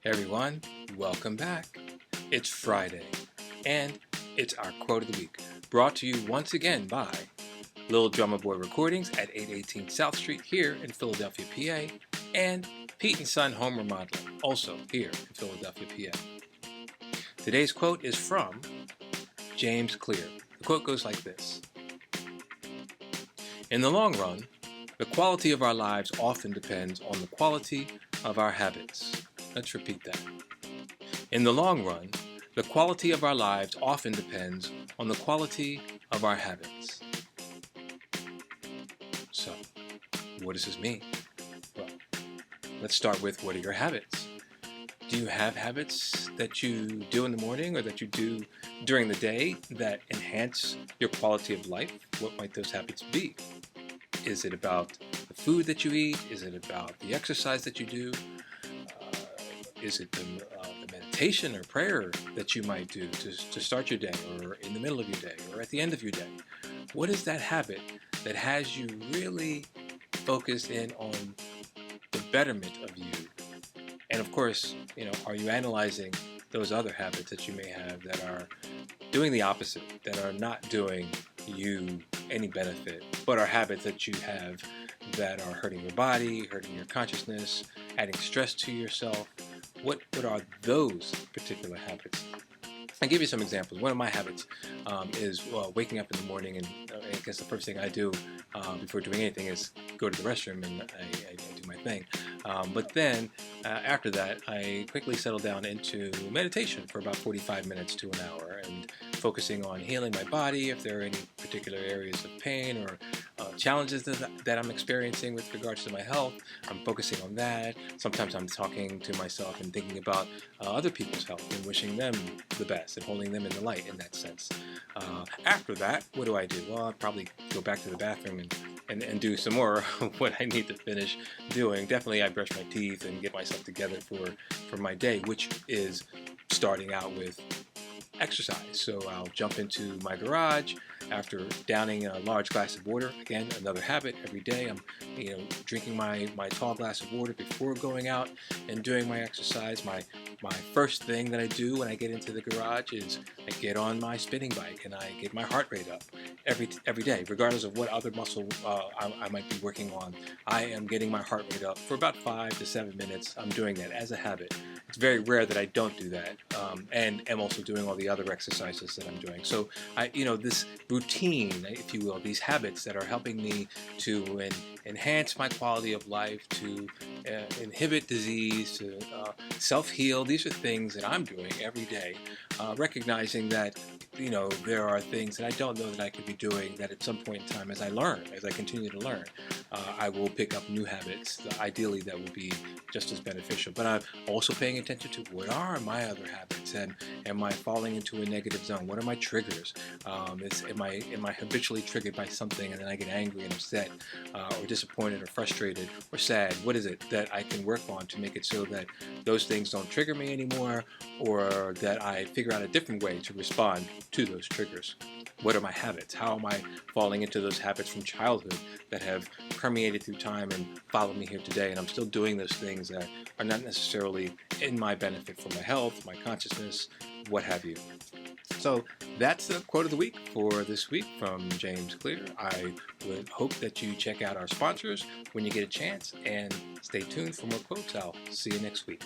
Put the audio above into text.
Everyone, welcome back. It's Friday, and it's our quote of the week, brought to you once again by Little Drummer Boy Recordings at 818 South Street here in Philadelphia, PA, and Pete & Son Home Remodeling, also here in Philadelphia, PA. Today's quote is from James Clear. The quote goes like this: "In the long run, the quality of our lives often depends on the quality of our habits." Let's repeat that. In the long run, the quality of our lives often depends on the quality of our habits. So, what does this mean? Well, let's start with, what are your habits? Do you have habits that you do in the morning or that you do during the day that enhance your quality of life? What might those habits be? Is it about the food that you eat? Is it about the exercise that you do? Is it the meditation or prayer that you might do to start your day, or in the middle of your day, or at the end of your day? What is that habit that has you really focused in on the betterment of you? And of course, are you analyzing those other habits that you may have that are doing the opposite, that are not doing you any benefit, but are habits that you have that are hurting your body, hurting your consciousness, adding stress to yourself? What are those particular habits? I'll give you some examples. One of my habits is waking up in the morning, and I guess the first thing I do before doing anything is go to the restroom, and I do my thing. But then after that, I quickly settle down into meditation for about 45 minutes to an hour, and focusing on healing my body, if there are any particular areas of pain or challenges that I'm experiencing with regards to my health. I'm focusing on that. Sometimes I'm talking to myself and thinking about other people's health and wishing them the best and holding them in the light in that sense. After that, what do? Well, I'll probably go back to the bathroom and do some more of what I need to finish doing. Definitely I brush my teeth and get myself together for my day, which is starting out with exercise. So I'll jump into my garage after downing a large glass of water. Again, another habit. Every day I'm drinking my tall glass of water before going out and doing my exercise. My first thing that I do when I get into the garage is I get on my spinning bike and I get my heart rate up every day, regardless of what other muscle I might be working on. I am getting my heart rate up for about 5 to 7 minutes. I'm doing that as a habit. It's very rare that I don't do that, and am also doing all the other exercises that I'm doing. So this routine, if you will, these habits that are helping me to enhance my quality of life, to inhibit disease, to self-heal. These are things that I'm doing every day, recognizing that there are things that I don't know that I could be doing, that at some point in time, as I continue to learn, I will pick up new habits, ideally that will be just as beneficial. But I'm also paying attention to, what are my other habits, and am I falling into a negative zone? What are my triggers? Am I habitually triggered by something, and then I get angry and upset, or disappointed or frustrated or sad? What is it that I can work on to make it so that those things don't trigger me anymore, or that I figure out a different way to respond to those triggers? What are my habits? How am I falling into those habits from childhood that have permeated through time and followed me here today, and I'm still doing those things that are not necessarily in my benefit for my health, my consciousness, what have you? So that's the quote of the week for this week from James Clear. I would hope that you check out our sponsors when you get a chance, and stay tuned for more quotes. I'll see you next week.